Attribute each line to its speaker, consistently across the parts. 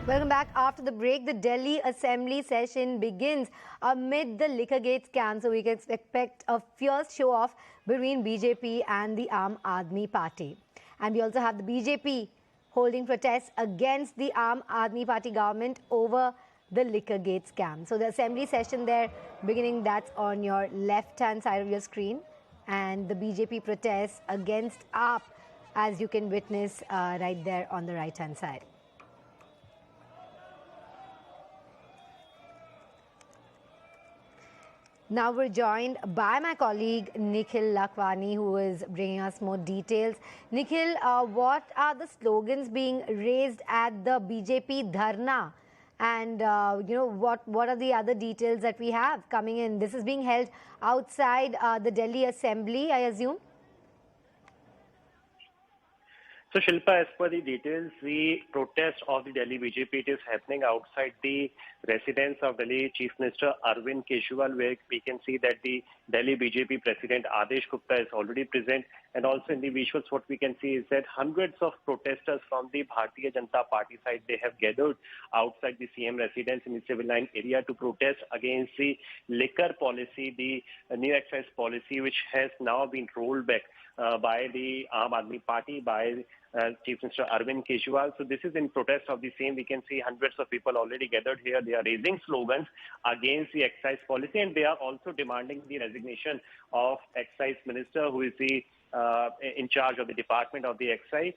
Speaker 1: Welcome back. After the break, the Delhi Assembly session begins amid the Liquorgate scam. So we can expect a fierce show-off between BJP and the Aam Aadmi Party. And we also have the BJP holding protests against the Aam Aadmi Party government over the Liquorgate scam. So the Assembly session there beginning, that's on your left-hand side of your screen. And the BJP protests against AAP, as you can witness right there on the right-hand side. Now we're joined by my colleague Nikhil Lakwani, who is bringing us more details. Nikhil, what are the slogans being raised at the BJP Dharna? And, what are the other details that we have coming in? This is being held outside the Delhi Assembly, I assume?
Speaker 2: So, Shilpa, as per the details, the protest of the Delhi BJP, it is happening outside the residence of Delhi Chief Minister Arvind Kejriwal, where we can see that the Delhi BJP President Adesh Gupta is already present. And also in the visuals, what we can see is that hundreds of protesters from the Bharatiya Janata Party side, they have gathered outside the CM residence in the civil line area to protest against the liquor policy, the new excise policy, which has now been rolled back by the Aam Aadmi Party, by Chief Minister Arvind Kejriwal. So this is in protest of the same. We can see hundreds of people already gathered here. They are raising slogans against the excise policy, and they are also demanding the resignation of excise minister, who is the in charge of the department of the excise,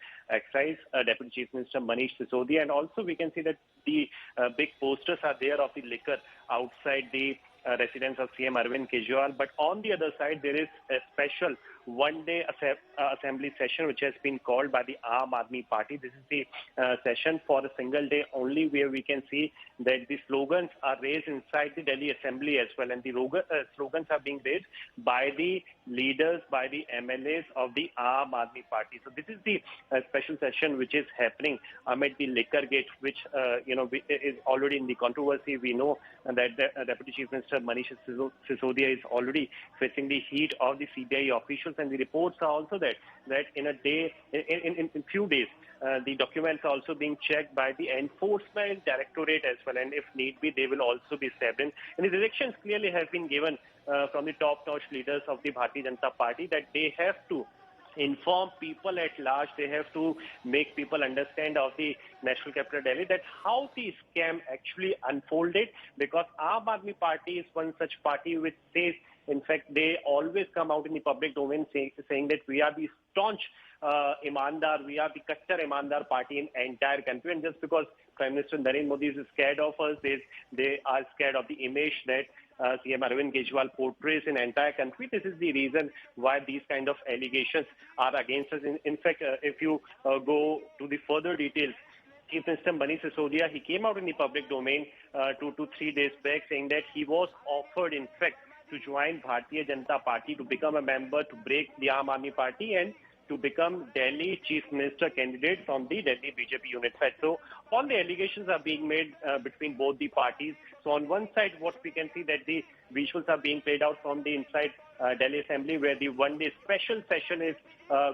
Speaker 2: Deputy Chief Minister Manish Sisodia. And also we can see that the big posters are there of the liquor outside the residence of CM Arvind Kejriwal. But on the other side, there is a special one-day assembly session which has been called by the Aam Aadmi Party. This is the session for a single day only, where we can see that the slogans are raised inside the Delhi Assembly as well, and the slogans are being raised by the leaders, by the MLAs of the Aam Aadmi Party. So this is the special session which is happening amid the Liquorgate, which is already in the controversy. We know that the Deputy Chief Minister Manish Sisodia is already facing the heat of the CBI officials, and the reports are also that in a day, in few days, the documents are also being checked by the Enforcement Directorate as well, and if need be, they will also be stabbed in. And the directions clearly have been given from the top-notch leaders of the Bharatiya Janata Party that they have to inform people at large. They have to make people understand of the national capital Delhi that how the scam actually unfolded, because Aam Aadmi Party is one such party which says, in fact, they always come out in the public domain saying that we are the staunch Imandar, we are the Kattar Imandar party in entire country. And just because Prime Minister Narendra Modi is scared of us, they are scared of the image that CM Arvind Kejriwal portrays in entire country. This is the reason why these kind of allegations are against us. In fact, if you go to the further details, Chief Minister Manish Sisodia, he came out in the public domain 2 to 3 days back saying that he was offered, in fact, to join Bharatiya Janata Party, to become a member, to break the Aam Aadmi Party, and to become Delhi Chief Minister candidate from the Delhi BJP unit side. So all the allegations are being made between both the parties. So on one side, what we can see that the visuals are being played out from the inside Delhi Assembly, where the one-day special session is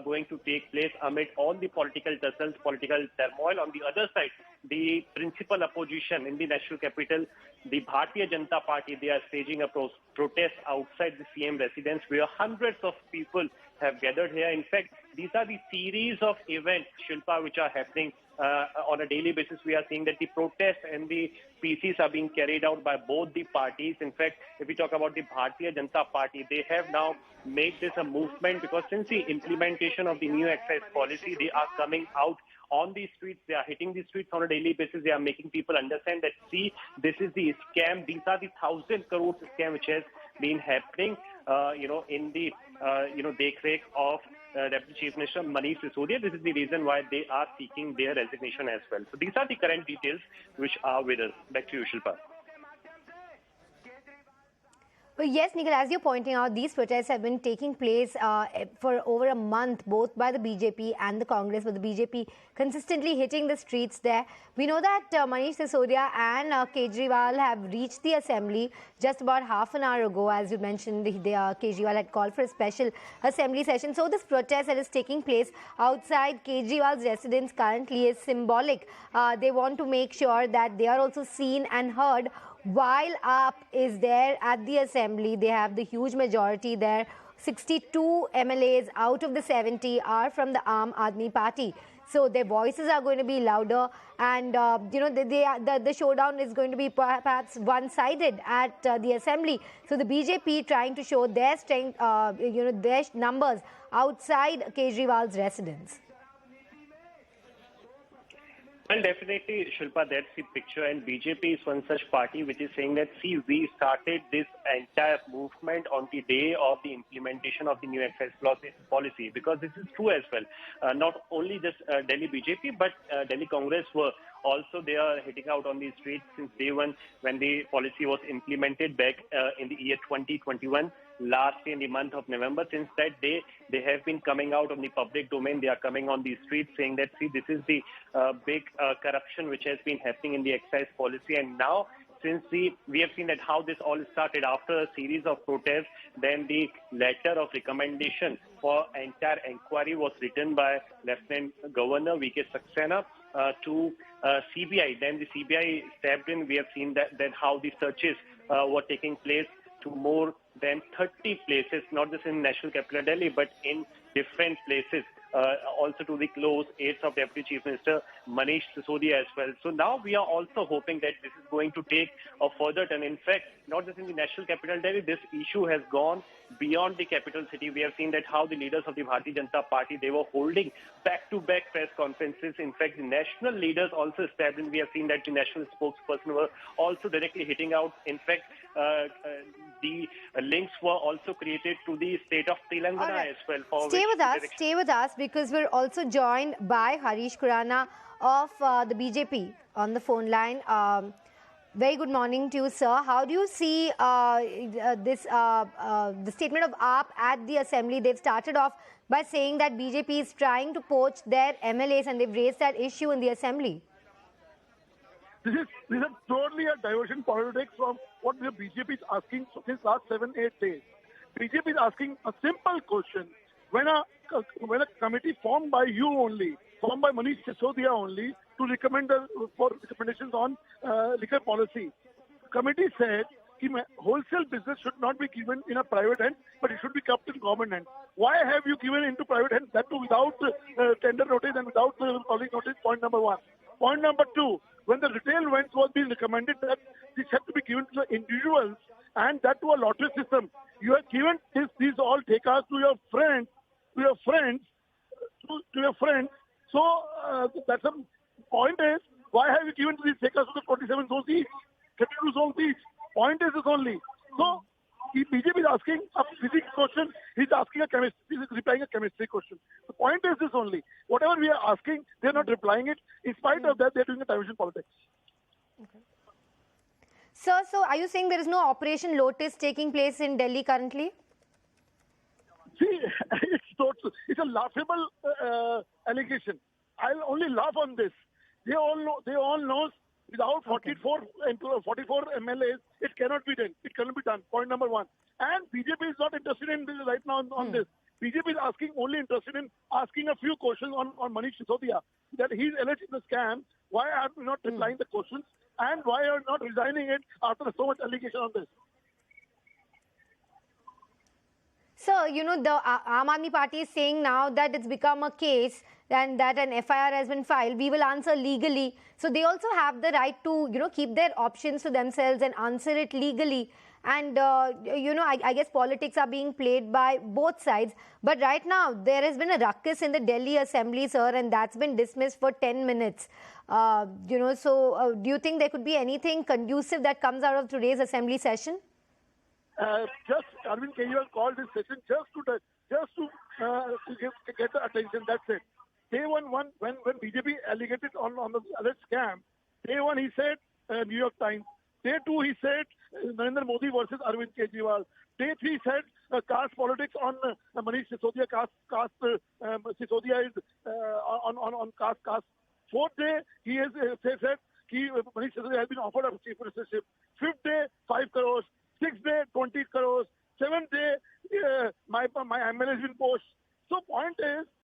Speaker 2: going to take place amid all the political tussles, political turmoil. On the other side, the principal opposition in the national capital, the Bharatiya Janata Party, they are staging a protest outside the CM residence, where hundreds of people have gathered here. In fact, these are the series of events, Shilpa, which are happening on a daily basis. We are seeing that the protests and the PCs are being carried out by both the parties. In fact, if we talk about the Bharatiya Janata Party, they have now made this a movement, because since the implementation of the new excise policy, they are coming out on the streets. They are hitting the streets on a daily basis. They are making people understand that, see, this is the scam. These are the 1,000 crore scam which has been happening, in the, dekh-rekh of Deputy Chief Minister Manish Sisodia. This is the reason why they are seeking their resignation as well. So these are the current details which are with us. Back to you, Shilpa.
Speaker 1: Yes, Nikhil, as you're pointing out, these protests have been taking place for over a month, both by the BJP and the Congress, with the BJP consistently hitting the streets there. We know that Manish Sisodia and Kejriwal have reached the assembly just about half an hour ago. As you mentioned, Kejriwal had called for a special assembly session. So this protest that is taking place outside Kejriwal's residence currently is symbolic. They want to make sure that they are also seen and heard. While AAP is there at the assembly, they have the huge majority there. 62 MLAs out of the 70 are from the Aam Aadmi Party. So their voices are going to be louder, and the showdown is going to be perhaps one-sided at the assembly. So the BJP trying to show their strength, their numbers outside Kejriwal's residence.
Speaker 2: Well, definitely, Shilpa, that's the picture. And BJP is one such party which is saying that, see, we started this entire movement on the day of the implementation of the new excise policy, because this is true as well. Not only just Delhi BJP, but Delhi Congress were also they are hitting out on the streets since day one when the policy was implemented back in the year 2021. Last year in the month of November. Since that day, they have been coming out of the public domain. They are coming on the streets saying that, see, this is the big corruption which has been happening in the excise policy. And now, since we have seen that how this all started after a series of protests, then the letter of recommendation for entire inquiry was written by Lieutenant Governor V.K. Saxena to CBI. Then the CBI stepped in. We have seen that then how the searches were taking place to more than 30 places, not just in National Capital Delhi, but in different places, also to the close aides of Deputy Chief Minister Manish Sisodia as well. So now we are also hoping that this is going to take a further turn. In fact, not just in the National Capital Delhi, this issue has gone beyond the capital city. We have seen that how the leaders of the Bharatiya Janata Party, they were holding back-to-back press conferences. In fact, the national leaders also stepped in. We have seen that the national spokesperson were also directly hitting out. In fact, the links were also created to the state of Telangana as well.
Speaker 1: Stay with us, because we're also joined by Harish Khurana of the BJP on the phone line. Very good morning to you, sir. How do you see the statement of AAP at the assembly? They've started off by saying that BJP is trying to poach their MLAs, and they've raised that issue in the assembly.
Speaker 3: This is totally a diversion politics from what the BJP is asking since last 7-8 days. BJP is asking a simple question. When a committee formed by you only, formed by Manish Sisodia only, to recommend for recommendations on liquor policy, committee said that wholesale business should not be given in a private hand, but it should be kept in government hand. Why have you given into private hands? That too without tender notice and without public notice. Point number one. Point number two. When the retail vents was being recommended that this had to be given to the individuals, and that to a lottery system, you have given these all takas to your friends, So that's the point is, why have you given these takas to the 47 zones each, 32 zones each? Point is this only. So the BJP is asking a physics question, he's asking he's replying a chemistry question. The point is this only. Whatever we are asking, they're not replying it. In spite of that, they're doing a diversion politics.
Speaker 1: Okay. Sir, so are you saying there is no Operation Lotus taking place in Delhi currently?
Speaker 3: See, it's a laughable allegation. I'll only laugh on this. They all know without 44 MLAs, it cannot be done. It cannot be done. Point number one. And BJP is not interested in this right now on this. BJP is only interested in asking a few questions on Manish Sisodia, that he's alleged in the scam. Why are you not replying the questions? And why are you not resigning it after so much allegation on this?
Speaker 1: So, the Aam Aadmi Party is saying now that it's become a case and that an FIR has been filed. We will answer legally. So they also have the right to, keep their options to themselves and answer it legally. And, I guess politics are being played by both sides. But right now, there has been a ruckus in the Delhi Assembly, sir, and that's been dismissed for 10 minutes. Do you think there could be anything conducive that comes out of today's Assembly session?
Speaker 3: Just Arvind Kejriwal called this session just to get the attention. That's it. Day one, when BJP alleged on the alleged scam, day one he said New York Times. Day 2, he said Narendra Modi versus Arvind Kejriwal. Day 3 said caste politics on Manish Sisodia. Sisodia is on caste. Fourth day, he has said Manish Sisodia has been offered a chief ministership. Fifth day, 5 crores. Sixth day, 20 crores. Seventh day, my MLA has been poached. So point is,